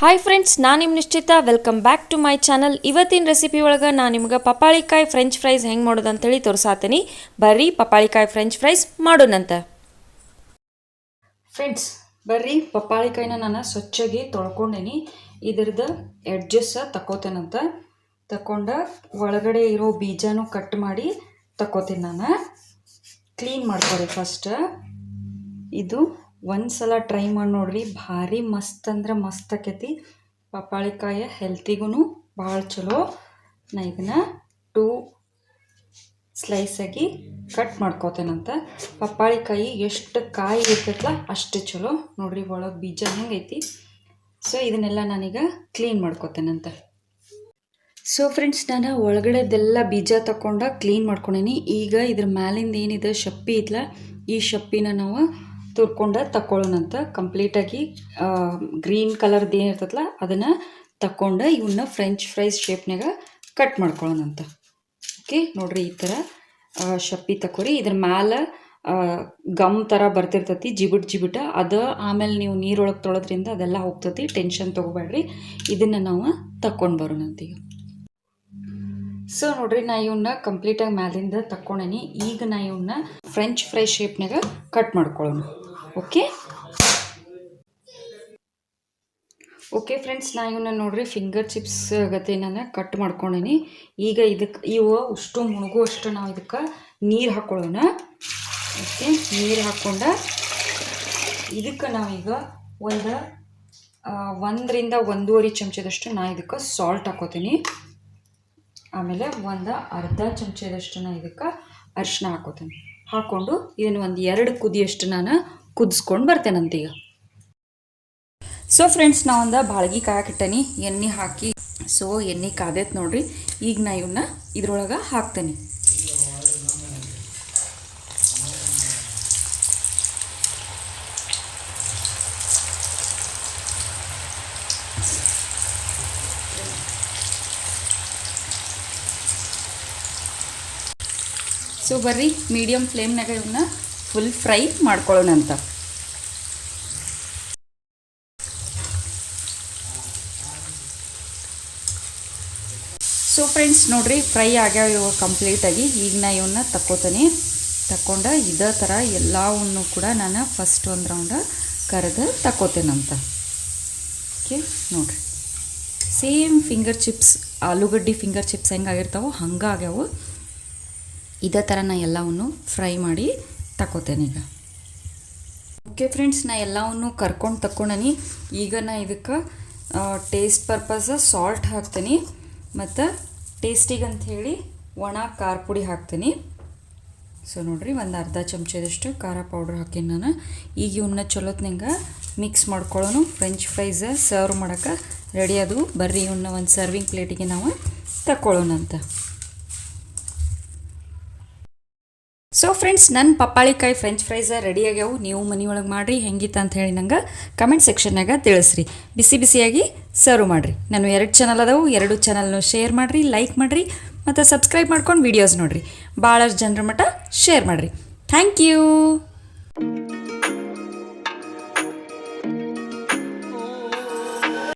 Hi friends, ನಾನು ನಿಮ್ಮ Nishchitha. Welcome back to my channel. ಇವತ್ತಿನ ರೆಸಿಪಿ ಒಳಗೆ ನಾನು ನಿಮ್ಗೆ ಪಪ್ಪಾಳಿಕಾಯಿ ಫ್ರೆಂಚ್ ಫ್ರೈಸ್ ಹೆಂಗೆ ಮಾಡೋದು ಅಂತೇಳಿ ತೋರಿಸಾತೀನಿ. ಬರ್ರಿ ಪಪ್ಪಾಳಿಕಾಯಿ ಫ್ರೆಂಚ್ ಫ್ರೈಸ್ ಮಾಡೋಣಂತ. ಫ್ರೆಂಡ್ಸ್ ಬರ್ರಿ, ಪಪ್ಪಾಳಿಕಾಯಿನ ನಾನು ಸ್ವಚ್ಛಾಗಿ ತೊಳ್ಕೊಂಡೇನಿ. ಇದ್ರದ್ದು ಎಡ್ಜಸ್ ತಗೋತೇನಂತ. ತಗೊಂಡ ಒಳಗಡೆ ಇರೋ ಬೀಜನೂ ಕಟ್ ಮಾಡಿ ತಗೋತೀನಿ. ನಾನು ಕ್ಲೀನ್ ಮಾಡ್ಕೊರಿ ಫಸ್ಟ್. ಇದು ಒಂದು ಸಲ ಟ್ರೈ ಮಾಡಿ ನೋಡ್ರಿ, ಭಾರಿ ಮಸ್ತ್ ಅಂದ್ರೆ ಮಸ್ತ್ ಆಕೈತಿ. ಪಪ್ಪಾಳಿಕಾಯಿ ಹೆಲ್ತಿಗೂ ಭಾಳ ಚಲೋ. ನಾ ಇದನ್ನು 2 ಸ್ಲೈಸಾಗಿ ಕಟ್ ಮಾಡ್ಕೋತೇನಂತ. ಪಪ್ಪಾಳಿಕಾಯಿ ಎಷ್ಟು ಕಾಯಿ ಇರ್ತೈತಲ್ಲ ಅಷ್ಟು ಚಲೋ. ನೋಡ್ರಿ ಒಳಗೆ ಬೀಜ ಹೆಂಗೈತಿ. ಸೊ ಇದನ್ನೆಲ್ಲ ನಾನೀಗ ಕ್ಲೀನ್ ಮಾಡ್ಕೋತೇನಂತ. ಸೊ ಫ್ರೆಂಡ್ಸ್, ನಾನು ಒಳಗಡೆದೆಲ್ಲ ಬೀಜ ತಗೊಂಡು ಕ್ಲೀನ್ ಮಾಡ್ಕೊಂಡೇನಿ. ಈಗ ಇದ್ರ ಮ್ಯಾಲಿಂದ ಏನಿದೆ ಶಪ್ಪಿ ಇತ್ತಲ್ಲ, ಈ ಶಪ್ಪಿನ ನಾವು ತುರ್ಕೊಂಡು ತಗೊಳ್ಳೋಣಂತ. ಕಂಪ್ಲೀಟಾಗಿ ಗ್ರೀನ್ ಕಲರ್ದು ಏನಿರ್ತದಲ್ಲ ಅದನ್ನು ತಗೊಂಡು ಇವನ್ನ ಫ್ರೆಂಚ್ ಫ್ರೈಸ್ ಶೇಪ್ನಾಗ ಕಟ್ ಮಾಡ್ಕೊಳ್ಳೋಣಂತ. ಓಕೆ, ನೋಡ್ರಿ ಈ ಥರ ಶಪ್ಪಿ ತಗೋರಿ. ಇದ್ರ ಮ್ಯಾಲೆ ಗಮ್ ಥರ ಬರ್ತಿರ್ತೈತಿ, ಜಿಬಿಟ ಅದು. ಆಮೇಲೆ ನೀವು ನೀರೊಳಗೆ ತೊಳೋದ್ರಿಂದ ಅದೆಲ್ಲ ಹೋಗ್ತೈತಿ, ಟೆನ್ಷನ್ ತೊಗೋಬೇಡ್ರಿ. ಇದನ್ನು ನಾವು ತಗೊಂಡು ಬರೋಣಂತ ಈಗ. ಸೊ ನೋಡ್ರಿ, ನಾ ಇವನ್ನ ಕಂಪ್ಲೀಟಾಗಿ ಮ್ಯಾಲಿಂದ ತಕ್ಕೊಂಡೇನಿ. ಈಗ ನಾ ಇವನ್ನ ಫ್ರೆಂಚ್ ಫ್ರೈ ಶೇಪ್ನಾಗ ಕಟ್ ಮಾಡ್ಕೊಳ್ಳೋಣ. ಓಕೆ ಫ್ರೆಂಡ್ಸ್, ನಾ ಇವನ್ನ ನೋಡ್ರಿ ಫಿಂಗರ್ ಚಿಪ್ಸ್ ಗತೆ ನಾನು ಕಟ್ ಮಾಡ್ಕೊಂಡೇನಿ. ಈಗ ಇವು ಅಷ್ಟು ಮುಳುಗುವಷ್ಟು ನಾವು ಇದಕ್ಕೆ ನೀರು ಹಾಕ್ಕೊಳ್ಳೋಣ. ಓಕೆ, ನೀರು ಹಾಕ್ಕೊಂಡ ಇದಕ್ಕೆ ನಾವೀಗ 1 ರಿಂದ 1.5 ಚಮಚದಷ್ಟು ನಾ ಇದಕ್ಕೆ ಸಾಲ್ಟ್ ಹಾಕೋತೀನಿ. ಆಮೇಲೆ ಅರ್ಧ ಚಮಚದಷ್ಟು ನಾನು ಇದಕ್ಕೆ ಅರಿಶಿನ ಹಾಕೋತೀನಿ. ಹಾಕ್ಕೊಂಡು ಇದನ್ನು 2 ಕುದಿಯಷ್ಟು ನಾನು ಕುದಿಸ್ಕೊಂಡು ಬರ್ತೇನಂತೀಗ. ಸೊ ಫ್ರೆಂಡ್ಸ್, ನಾ ಬಾಳ್ಗಿ ಕಾಯಕ್ಕಿಟ್ಟೇನಿ, ಎಣ್ಣೆ ಹಾಕಿ. ಸೊ ಎಣ್ಣೆ ಕಾದೈತೆ ನೋಡ್ರಿ. ಈಗ ನಾ ಇವನ್ನ ಇದ್ರೊಳಗೆ ಹಾಕ್ತೇನೆ. ಸೊ ಬರ್ರಿ, ಮೀಡಿಯಮ್ ಫ್ಲೇಮ್ನಾಗ ಇವನ್ನ ಫುಲ್ ಫ್ರೈ ಮಾಡ್ಕೊಳ್ಳೋಣ ಅಂತ. ಸೊ ಫ್ರೆಂಡ್ಸ್ ನೋಡ್ರಿ, ಫ್ರೈ ಆಗ್ಯಾವ ಇವು ಕಂಪ್ಲೀಟಾಗಿ. ಈಗ ನಾ ಇವನ್ನ ತಕ್ಕೊಂಡು ಇದೇ ಥರ ಎಲ್ಲವನ್ನು ಕೂಡ ನಾನು ಫಸ್ಟ್ ಒಂದು ರೌಂಡ ಕರೆದು ತಕ್ಕೋತೇನಂತ. ಓಕೆ ನೋಡ್ರಿ, ಸೇಮ್ ಫಿಂಗರ್ ಚಿಪ್ಸ್, ಆಲೂಗಡ್ಡೆ ಫಿಂಗರ್ ಚಿಪ್ಸ್ ಹೆಂಗಾಗಿರ್ತಾವೋ ಹಂಗಾಗ್ಯಾವು. ಇದೇ ಥರ ನಾ ಎಲ್ಲವನ್ನು ಫ್ರೈ ಮಾಡಿ ತಕ್ಕೋತೇನೆ ಈಗ. ಓಕೆ ಫ್ರೆಂಡ್ಸ್, ನಾ ಎಲ್ಲವನ್ನು ಕರ್ಕೊಂಡು ತಕ್ಕೊಂಡನಿ. ಈಗ ನಾ ಇದಕ್ಕೆ ಟೇಸ್ಟ್ ಪರ್ಪಸ್ ಸಾಲ್ಟ್ ಹಾಕ್ತೀನಿ, ಮತ್ತು ಟೇಸ್ಟಿಗೆ ಅಂಥೇಳಿ ಒಣ ಖಾರ ಪುಡಿ ಹಾಕ್ತೀನಿ. ಸೊ ನೋಡಿರಿ, ಅರ್ಧ ಚಮಚದಷ್ಟು ಖಾರ ಪೌಡ್ರ್ ಹಾಕೀನಿ ನಾನು. ಈಗ ಇವನ್ನ ಚಲೋತ್ನಂಗೆ ಮಿಕ್ಸ್ ಮಾಡ್ಕೊಳ್ಳೋನು. ಫ್ರೆಂಚ್ ಫ್ರೈಸ್ ಸರ್ವ್ ಮಾಡೋಕ್ಕೆ ರೆಡಿ ಅದು. ಬರ್ರಿ ಇವನ್ನ ಒಂದು ಸರ್ವಿಂಗ್ ಪ್ಲೇಟಿಗೆ ನಾವು ತಕ್ಕೊಳ್ಳೋಣಂತ. ಸೊ ಫ್ರೆಂಡ್ಸ್, ನನ್ನ ಪಪ್ಪಾಳಿಕಾಯಿ ಫ್ರೆಂಚ್ ಫ್ರೈಸ್ ರೆಡಿ ಆಗ್ಯಾವು. ನೀವು ಮನೆಯೊಳಗೆ ಮಾಡಿರಿ, ಹೆಂಗಿತ್ತು ಅಂತ ಹೇಳಿ ನಂಗೆ ಕಮೆಂಟ್ ಸೆಕ್ಷನ್ನಾಗ ತಿಳಿಸ್ರಿ. ಬಿಸಿಯಾಗಿ ಸರ್ವ್ ಮಾಡಿರಿ. ನಾನು 2 ಚಾನಲ್ ಅದಾವು, 2 ಚಾನಲ್ನು ಶೇರ್ ಮಾಡಿರಿ, ಲೈಕ್ ಮಾಡಿರಿ, ಮತ್ತು ಸಬ್ಸ್ಕ್ರೈಬ್ ಮಾಡ್ಕೊಂಡು ವೀಡಿಯೋಸ್ ನೋಡಿರಿ. ಭಾಳಷ್ಟು ಜನರ ಮಟ್ಟ ಶೇರ್ ಮಾಡಿರಿ. Thank you.